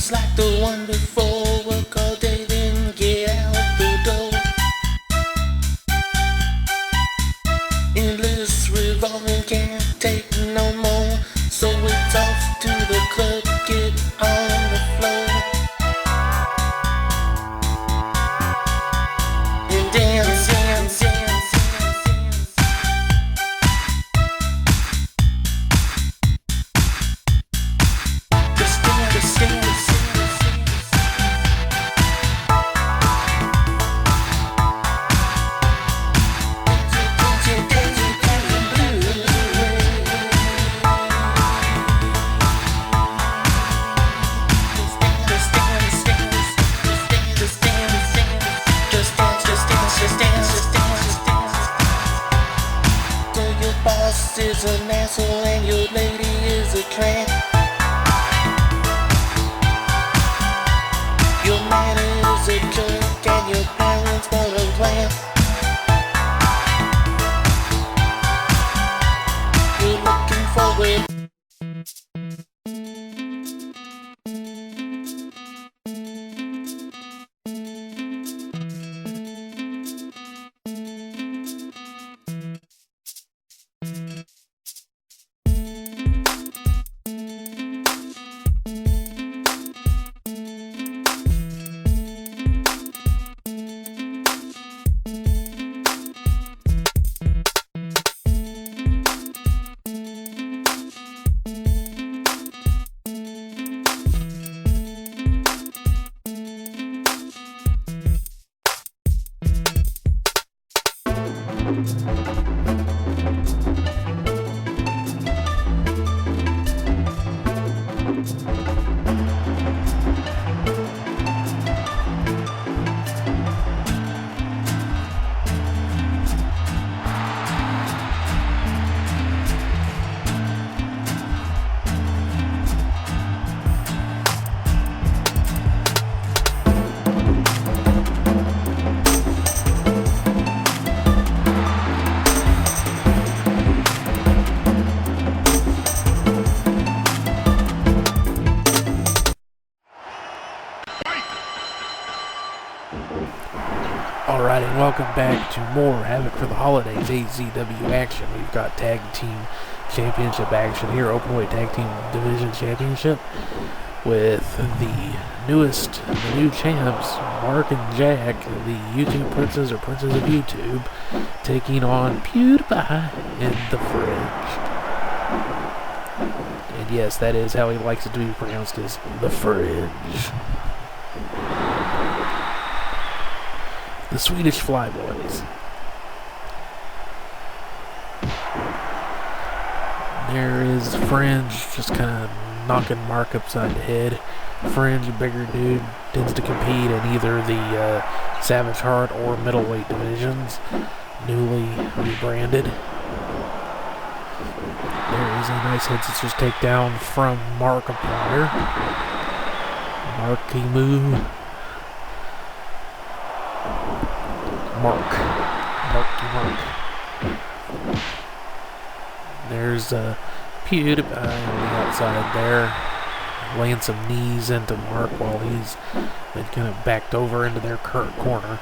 just like the one before. Work all day, then get out the door. Endless revolving, can't take no more. So it's off to the club, get on the floor and dance, dance, dance. Just dance, just dance. Is an asshole and your lady is a tramp. Your man is a jerk and your parents want a clamp. You're looking forward. Alright, and welcome back to more Havok for the Holidays AZW action. We've got Tag Team Championship action here, Openweight Tag Team Division Championship, with the new champs, Mark and Jack, the YouTube princes or princes of YouTube, taking on PewDiePie and The Fridge. And yes, that is how he likes it to be pronounced, is The Fridge. The Swedish Flyboys. There is Fringe just kind of knocking Mark upside the head. Fringe, a bigger dude, tends to compete in either the Savage Heart or middleweight divisions, newly rebranded. There is a nice head scissors takedown from Markiplier. Marky Moo. Mark. There's PewDiePie on the outside there, laying some knees into Mark while he's been kind of backed over into their corner.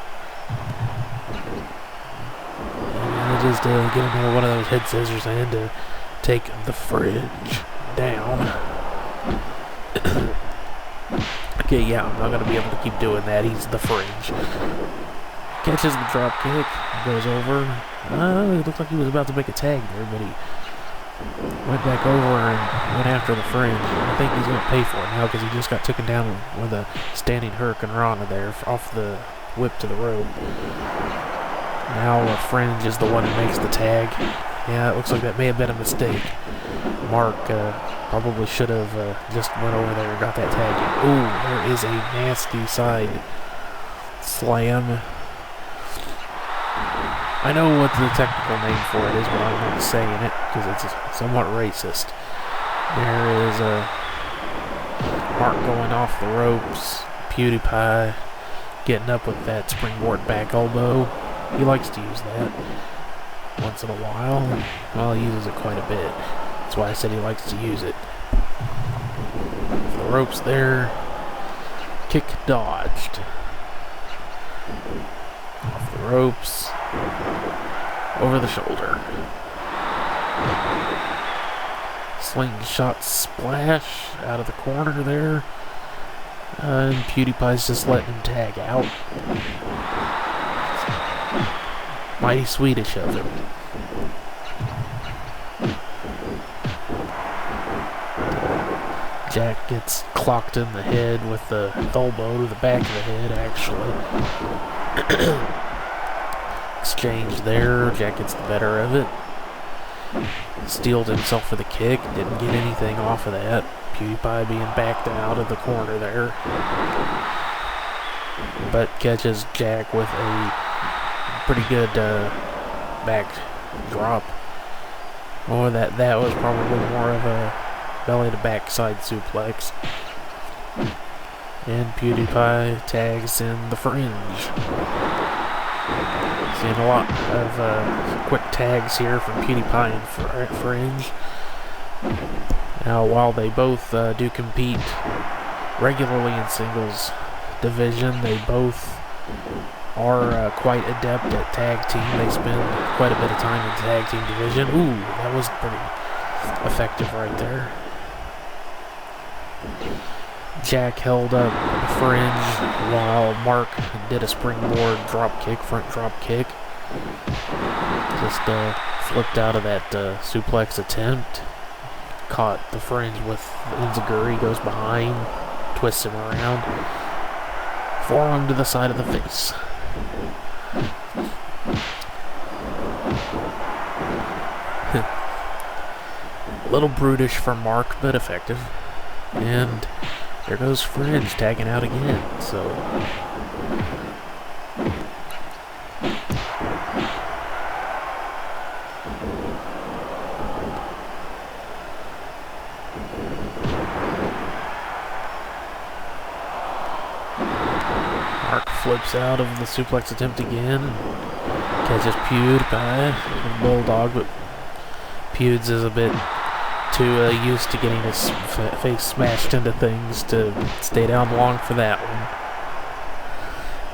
He manages to get another one of those head scissors in to take The Fridge down. Okay, yeah, I'm not going to be able to keep doing that. He's The Fridge. Catches the drop kick, goes over. It looked like he was about to make a tag there, but he went back over and went after The Fringe. I think he's going to pay for it now because he just got taken down with a standing Hurricane Rana there off the whip to the rope. Now The Fringe is the one that makes the tag. Yeah, it looks like that may have been a mistake. Mark probably should have just went over there and got that tag. Ooh, there is a nasty side slam. I know what the technical name for it is, but I'm not saying it because it's somewhat racist. There is a Mark going off the ropes, PewDiePie getting up with that springboard back elbow. He likes to use that once in a while. Well, he uses it quite a bit. That's why I said he likes to use it. The ropes there. kick dodged. Off the ropes. Over the shoulder. Slingshot splash out of the corner there. And PewDiePie's just letting him tag out. Mighty Swedish of him. Jack gets clocked in the head with the elbow to the back of the head, actually. Exchange there. Jack gets the better of it. Steeled himself for the kick. Didn't get anything off of that. PewDiePie being backed out of the corner there. But catches Jack with a pretty good back drop. Or that was probably more of a belly to backside suplex. And PewDiePie tags in the fringe. Seeing a lot of quick tags here from PewDiePie and Fringe. Now, while they both do compete regularly in singles division, they both are quite adept at tag team. They spend quite a bit of time in tag team division. Ooh, that was pretty effective right there. Jack held up Fringe while Mark did a springboard drop kick, front drop kick. Just flipped out of that suplex attempt. Caught the Fringe with Enziguri, goes behind, twists him around. Forearm to the side of the face. A little brutish for Mark, but effective. And there goes Fringe tagging out again, so... Mark flips out of the suplex attempt again. Catches PewDiePie, Bulldog, but Pewds is a bit too used to getting his face smashed into things to stay down long for that one.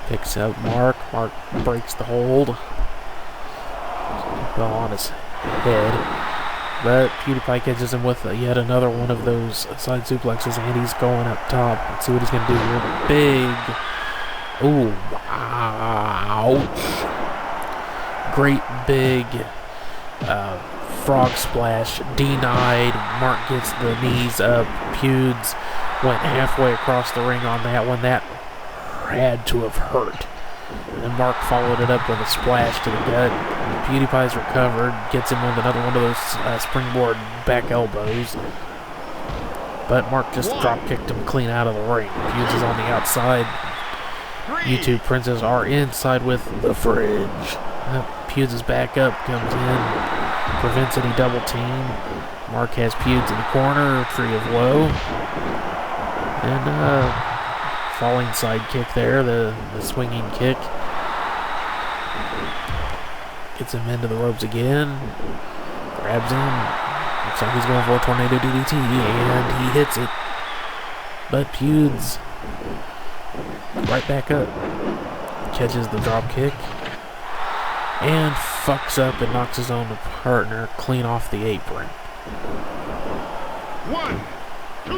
Picks up Mark. Mark breaks the hold. Well, on his head. But PewDiePie catches him with yet another one of those side suplexes, and he's going up top. Let's see what he's going to do here. Big. Ooh, ouch. Great big frog splash. Denied. Mark gets the knees up. Pewds went halfway across the ring on that one. That had to have hurt. And Mark followed it up with a splash to the gut. PewDiePie's recovered. Gets him with another one of those springboard back elbows. But Mark just drop kicked him clean out of the ring. Pewds is on the outside. YouTube Princes are inside with the Fringe. Pewds is back up, comes in, prevents any double team. Mark has Pewds in the corner, tree of woe. And falling side kick there, the swinging kick. Gets him into the ropes again. Grabs him. Looks like he's going for a tornado DDT, and he hits it. But Pewds right back up. Catches the drop kick. And fucks up and knocks his own partner clean off the apron.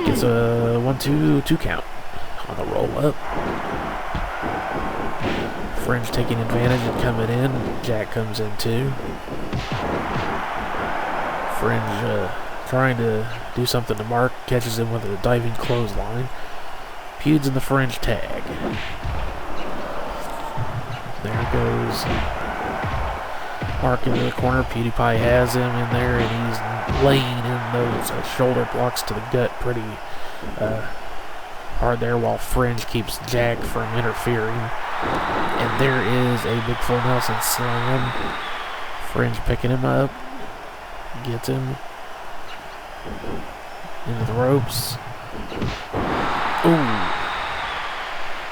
Gets a 1-2 count on the roll up. Fringe taking advantage and coming in. Jack comes in too. Fringe trying to do something to Mark. Catches him with a diving clothesline. Pewds in the Fringe tag. There goes Mark into the corner. PewDiePie has him in there, and he's laying in those shoulder blocks to the gut pretty hard there, while Fringe keeps Jack from interfering. And there is a big full Nelson slam. Fringe picking him up. Gets him into the ropes. Ooh.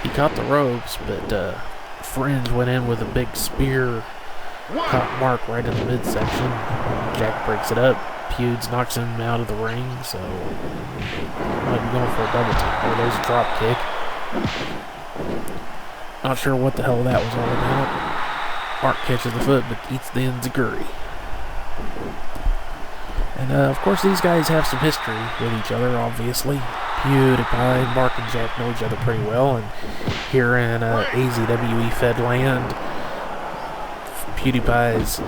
He caught the ropes, but Fringe went in with a big spear. Caught Mark right in the midsection. Jack breaks it up. Pewds knocks him out of the ring, so might be going for a double time. Oh, there's a drop kick. Not sure what the hell that was all about. Mark catches the foot, but eats the enziguri. And of course, these guys have some history with each other, obviously. PewDiePie, Mark and Jack know each other pretty well, and here in AZWE Fed land, PewDiePie's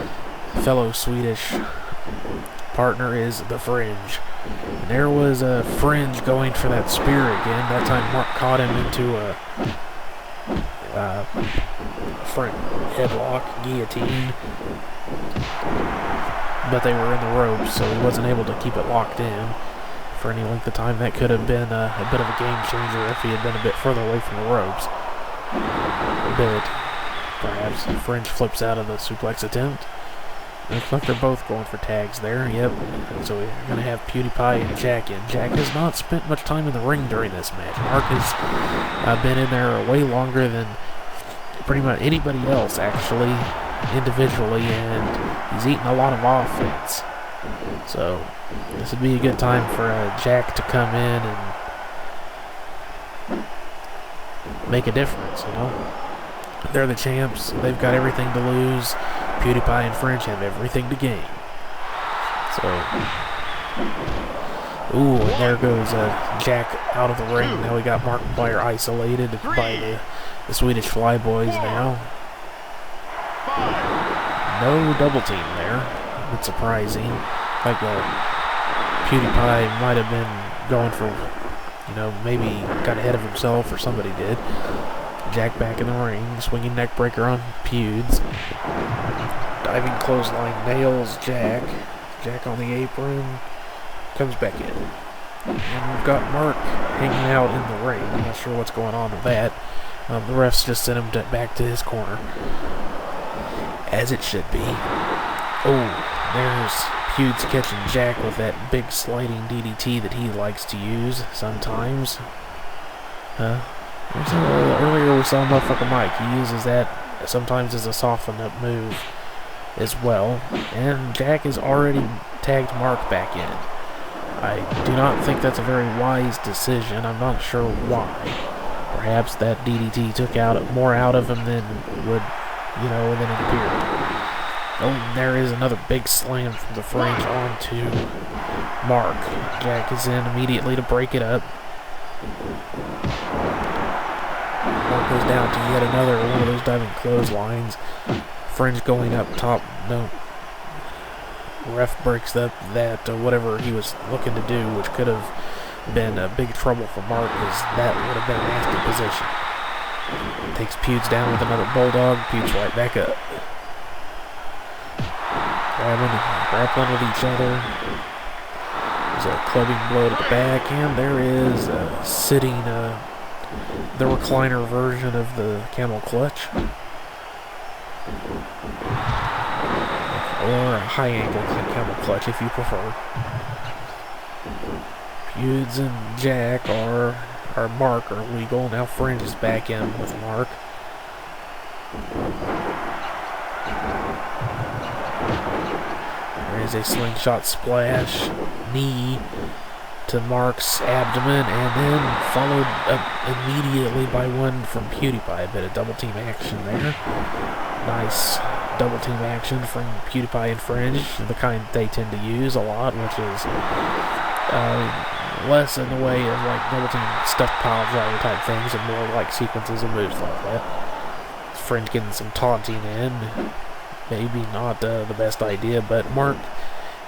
fellow Swedish partner is the Fringe. And there was a Fringe going for that spear again. That time Mark caught him into a front headlock, guillotine. But they were in the ropes, so he wasn't able to keep it locked in for any length of time. That could have been a bit of a game changer if he had been a bit further away from the ropes. But perhaps Fringe flips out of the suplex attempt. Looks like they're both going for tags there. Yep. So we're going to have PewDiePie and Jack in. Jack has not spent much time in the ring during this match. Mark has been in there way longer than pretty much anybody else, actually, individually, and he's eaten a lot of offense. So this would be a good time for Jack to come in and make a difference, you know? They're the champs. They've got everything to lose. PewDiePie and Fringe have everything to gain. So, ooh, and there goes Jack out of the ring. Now we got Markiplier isolated by the Swedish Flyboys now. No double team there. A bit surprising. Like PewDiePie might have been going for, you know, maybe got ahead of himself or somebody did. Jack back in the ring, swinging neck breaker on Pewds. Diving clothesline nails Jack. Jack on the apron. Comes back in. And we've got Mark hanging out in the ring. I'm not sure what's going on with that. The refs just sent him back to his corner. As it should be. Oh, there's Pewds catching Jack with that big sliding DDT that he likes to use sometimes. Earlier we saw motherfucker Mike. He uses that sometimes as a soften up move as well. And Jack has already tagged Mark back in. I do not think that's a very wise decision. I'm not sure why. Perhaps that DDT took more out of him than would, you know, than it appeared. Oh, and there is another big slam from the Fringe onto Mark. Jack is in immediately to break it up. Mark goes down to yet another one of those diving clotheslines. Fringe going up top. No. Ref breaks up that whatever he was looking to do, which could have been a big trouble for Mark, because that would have been a nasty position. Takes Pewds down with another bulldog. Pewds right back up. Grappling with each other. There's a clubbing blow to the back, and there is sitting the recliner version of the camel clutch. Or a high angle camel clutch if you prefer. Pewds and Jack or Mark are legal. Now Fringe is back in with Mark. There is a slingshot splash knee to Mark's abdomen, and then followed up immediately by one from PewDiePie. A bit of double team action there. Nice double team action from PewDiePie and Fringe, the kind they tend to use a lot, which is less in the way of like double team stuffed pile driver type things, and more like sequences of moves like that. Fringe getting some taunting in. Maybe not the best idea, but Mark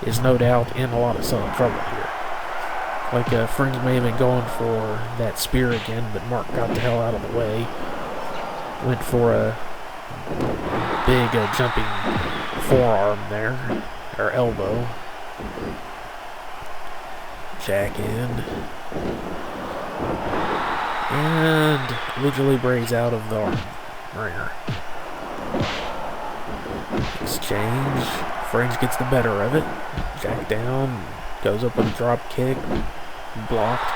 is no doubt in a lot of trouble here. Like Fringe may have been going for that spear again, but Mark got the hell out of the way. Went for a big jumping forearm there, or elbow. Jack in. And Lucha Libre's out of the ringer. Exchange. Fringe gets the better of it. Jack down. Goes up with a drop kick. Blocked.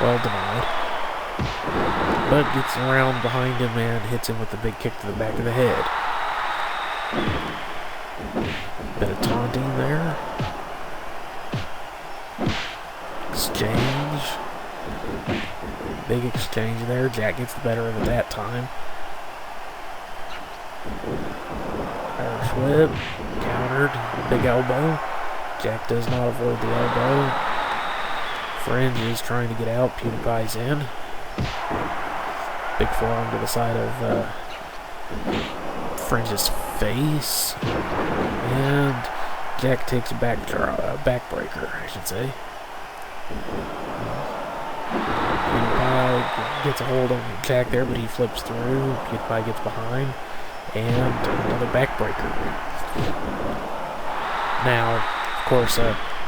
Well denied. But gets around behind him and hits him with the big kick to the back of the head. Bit of taunting there. Exchange. Big exchange there. Jack gets the better of it that time. Irish whip. Countered. Big elbow. Jack does not avoid the elbow. Fringe is trying to get out. PewDiePie's in. Big forearm to the side of Fringe's face. And Jack takes a backbreaker, I should say. PewDiePie gets a hold of Jack there, but he flips through. PewDiePie gets behind. And another backbreaker. Now, of course,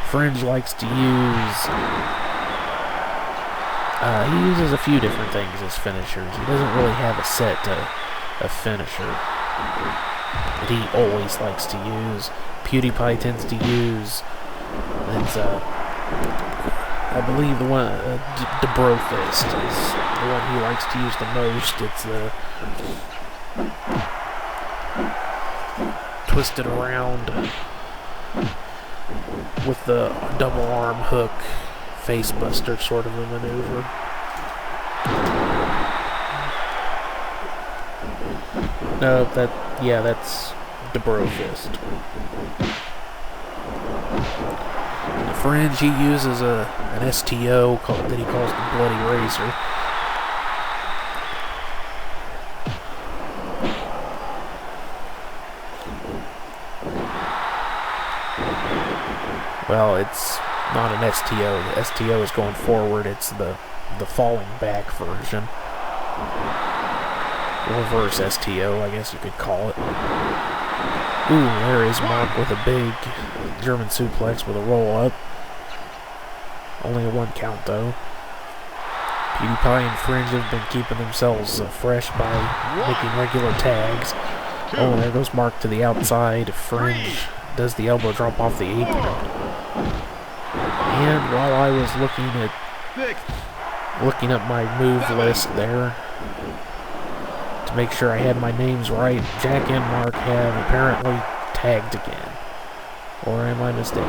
Fringe likes to use... he uses a few different things as finishers. He doesn't really have a set finisher that he always likes to use. PewDiePie tends to use... It's, I believe the one, the Bro Fist is the one he likes to use the most. It's the twisted around with the double arm hook face buster sort of a maneuver. No, that's the Bro Fist. Fringe, he uses an STO that he calls the Bloody Razor. Well, it's not an STO. The STO is going forward. It's the falling back version. Reverse STO, I guess you could call it. Ooh, there is Mark with a big German suplex with a roll-up. Only a 1 count, though. PewDiePie and Fringe have been keeping themselves fresh by making regular tags. Oh, there goes Mark to the outside. Fringe does the elbow drop off the apron. And while I was looking up my move list there to make sure I had my names right, Jack and Mark have apparently tagged again. Or am I mistaken?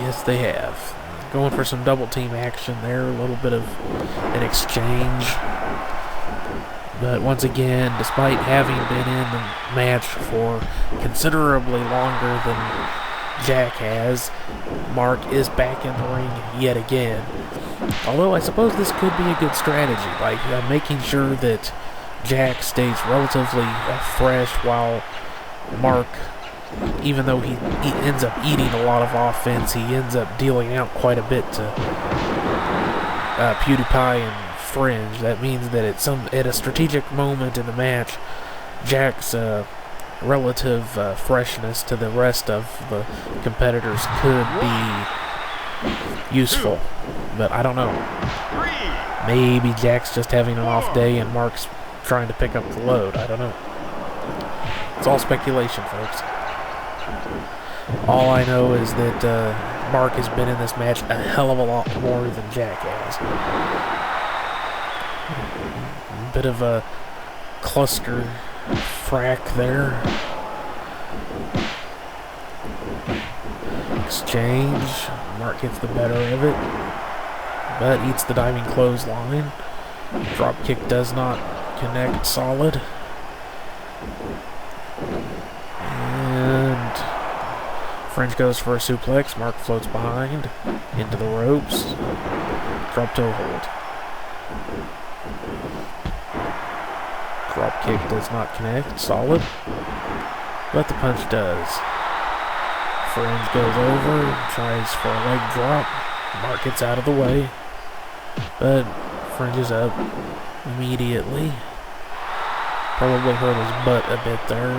Yes, they have. Going for some double team action there, a little bit of an exchange. But once again, despite having been in the match for considerably longer than Jack has, Mark is back in the ring yet again. Although I suppose this could be a good strategy, like making sure that Jack stays relatively fresh while Mark, even though he ends up eating a lot of offense, he ends up dealing out quite a bit to PewDiePie and Fringe. That means that at a strategic moment in the match, Jack's relative freshness to the rest of the competitors could be useful. But I don't know. Maybe Jack's just having an off day and Mark's trying to pick up the load. I don't know. It's all speculation, folks. All I know is that Mark has been in this match a hell of a lot more than Jack has. A bit of a cluster frack there. Exchange. Mark gets the better of it, but eats the diving clothesline. Drop kick does not connect solid. And Fringe goes for a suplex. Mark floats behind into the ropes. Drop toe hold. Drop kick does not connect solid, but the punch does. Fringe goes over, tries for a leg drop. Mark gets out of the way, but Fringe is up immediately. Probably hurt his butt a bit there.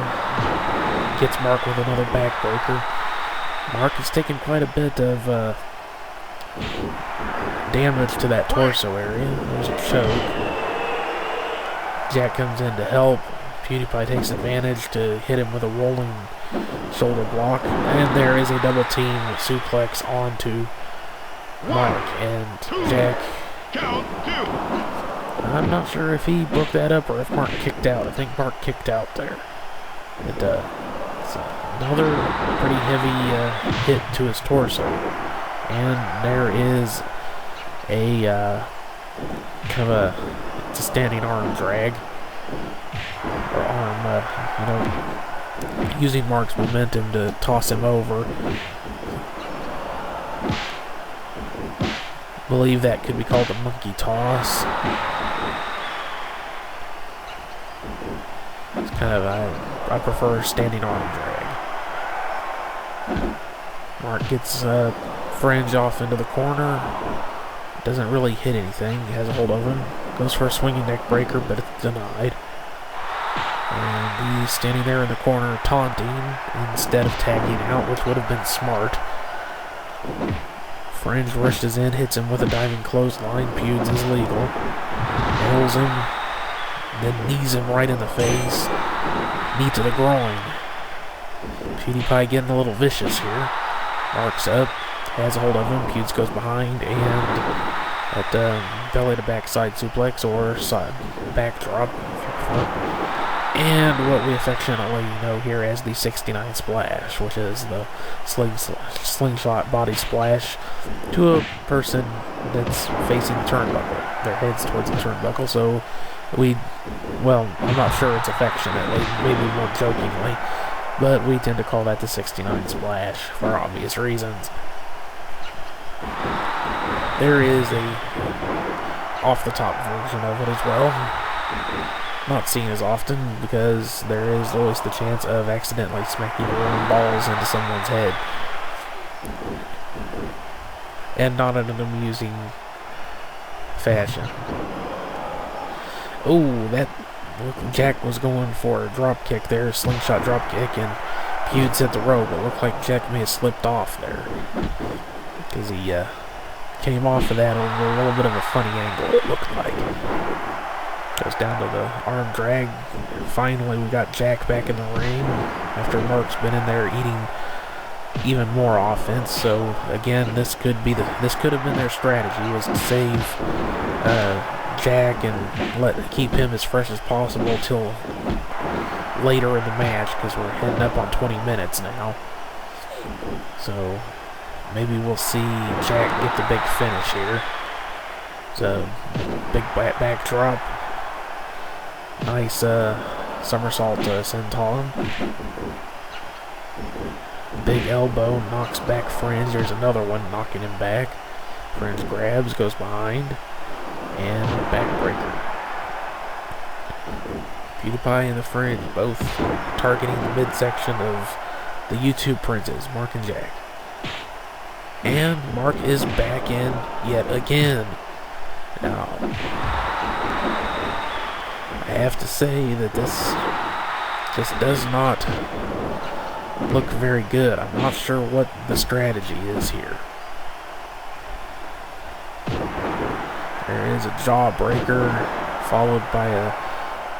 Gets Mark with another backbreaker. Mark has taken quite a bit of damage to that torso area. There's a choke. Jack comes in to help. PewDiePie takes advantage to hit him with a rolling shoulder block. And there is a double team suplex onto Mark. And Jack... I'm not sure if he broke that up or if Mark kicked out. I think Mark kicked out there. It another pretty heavy hit to his torso. And there is a kind of it's a standing arm drag. Or arm, using Mark's momentum to toss him over. I believe that could be called a monkey toss. It's kind of, I prefer standing arm drag. Mark gets Fringe off into the corner. Doesn't really hit anything. He has a hold of him. Goes for a swinging neck breaker, but it's denied. And he's standing there in the corner taunting instead of tagging out, which would have been smart. Fringe rushes in, hits him with a diving clothesline. Pewds is legal. Nails him, then knees him right in the face. Knee to the groin. PewDiePie getting a little vicious here. Mark's up, has a hold of him. Pewds goes behind, and at belly to backside suplex or side backdrop. And what we affectionately know here as the 69 splash, which is the slingshot body splash to a person that's facing the turnbuckle. Their head's towards the turnbuckle, so I'm not sure it's affectionately, maybe more jokingly, but we tend to call that the 69 splash for obvious reasons. There is a off-the-top version of it as well. Not seen as often because there is always the chance of accidentally smacking your own balls into someone's head. And not in an amusing fashion. Oh, Jack was going for a drop kick there, slingshot drop kick, and Pewds hit the rope. It looked like Jack may have slipped off there. Because he came off of that over a little bit of a funny angle, it looked like. Goes down to the arm drag. Finally, we got Jack back in the ring after Mark's been in there eating even more offense. So again, this could have been their strategy, was to save Jack and keep him as fresh as possible till later in the match, because we're heading up on 20 minutes now. So maybe we'll see Jack get the big finish here. So big backdrop. Nice somersault senton. Big elbow knocks back Fringe. There's another one knocking him back. Fringe grabs, goes behind, and backbreaker. PewDiePie and the Fringe both targeting the midsection of the YouTube princes, Mark and Jack. And Mark is back in yet again. Now, I have to say that this just does not look very good. I'm not sure what the strategy is here. There is a jawbreaker followed by a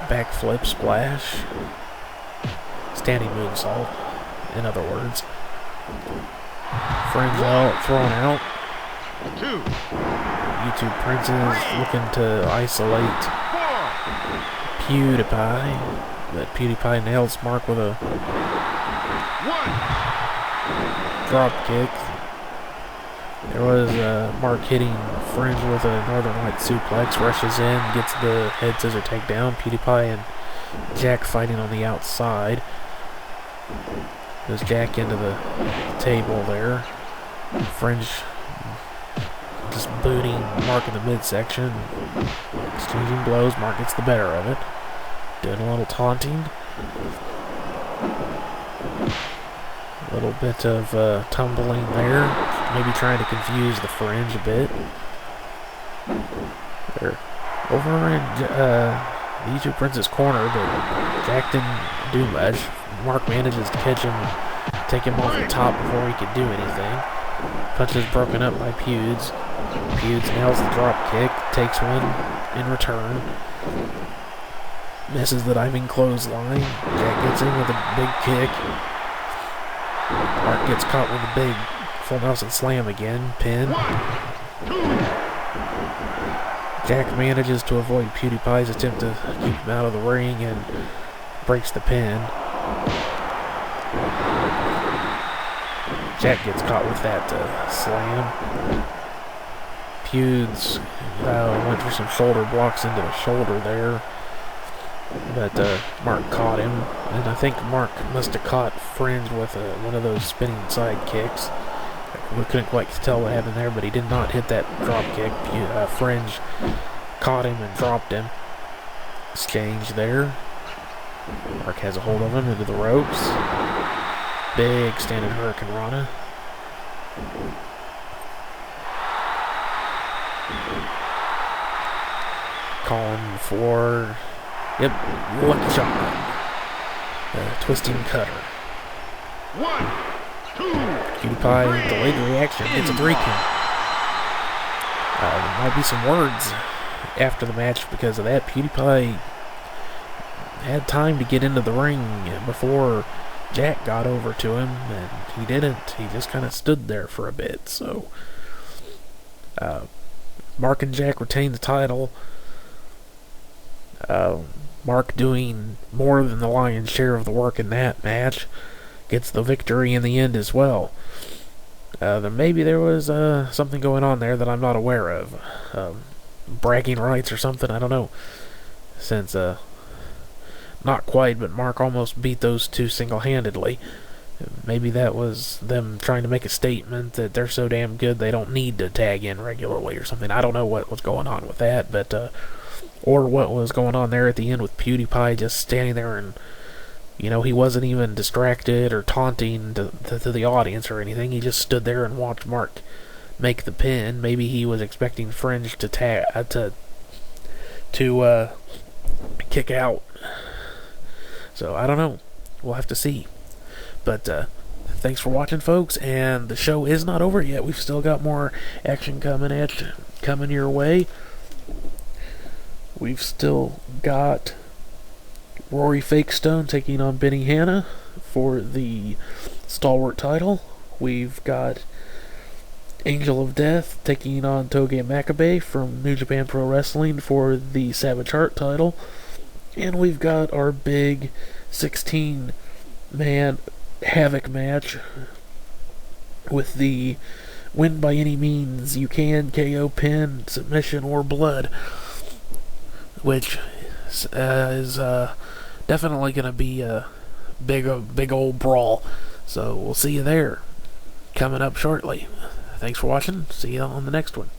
backflip splash. Standing moonsault, in other words. Fringe out, thrown out. YouTube Princes looking to isolate PewDiePie, but PewDiePie nails Mark with a drop kick. There was Mark hitting Fringe with a Northern Light suplex, rushes in, gets the head scissor takedown. PewDiePie and Jack fighting on the outside. Goes Jack into the table there. Fringe just booting Mark in the midsection. Exchanging blows. Mark gets the better of it. Doing a little taunting. A little bit of tumbling there. Maybe trying to confuse the Fringe a bit. They're over in the YouTube Prince's corner, but Jack didn't do much. Mark manages to catch him, take him off the top before he could do anything. Punch is broken up by Pewds. Pewds nails the drop kick, takes one in return. Misses the diving clothesline. Jack gets in with a big kick. Mark gets caught with a big full Nelson slam again. Pin. Jack manages to avoid PewDiePie's attempt to keep him out of the ring and breaks the pin. Jack gets caught with that slam. Pewds went for some shoulder blocks into the shoulder there, but Mark caught him, and I think Mark must have caught Fringe with one of those spinning side kicks. We couldn't quite tell what happened there, but he did not hit that drop kick. Fringe caught him and dropped him. Exchange there. Mark has a hold of him into the ropes. Big standing Hurricane Rana. Calling for, yep, lucky shot. Twisting cutter. 1, 2, Cutie Pie delayed the reaction. It's a 3 count. There might be some words after the match because of that. PewDiePie had time to get into the ring before Jack got over to him, and he didn't. He just kind of stood there for a bit. So Mark and Jack retain the title. Mark, doing more than the lion's share of the work in that match, gets the victory in the end as well. Maybe there was something going on there that I'm not aware of. Bragging rights or something, I don't know. Since, not quite, but Mark almost beat those two single-handedly. Maybe that was them trying to make a statement that they're so damn good they don't need to tag in regularly or something. I don't know what was going on with that, but, or what was going on there at the end with PewDiePie just standing there and, you know, he wasn't even distracted or taunting to the audience or anything. He just stood there and watched Mark make the pin. Maybe he was expecting Fringe to kick out. So I don't know. We'll have to see. But thanks for watching, folks. And the show is not over yet. We've still got more action coming your way. We've still got Rory Fakestone taking on Benny Hanna for the Stalwart title. We've got Angel of Death taking on Toge Makabe from New Japan Pro Wrestling for the Savage Heart title. And we've got our big 16-man Havok match with the win by any means you can, KO, pin, submission, or blood, which is definitely going to be a big old brawl. So we'll see you there coming up shortly. Thanks for watching. See you on the next one.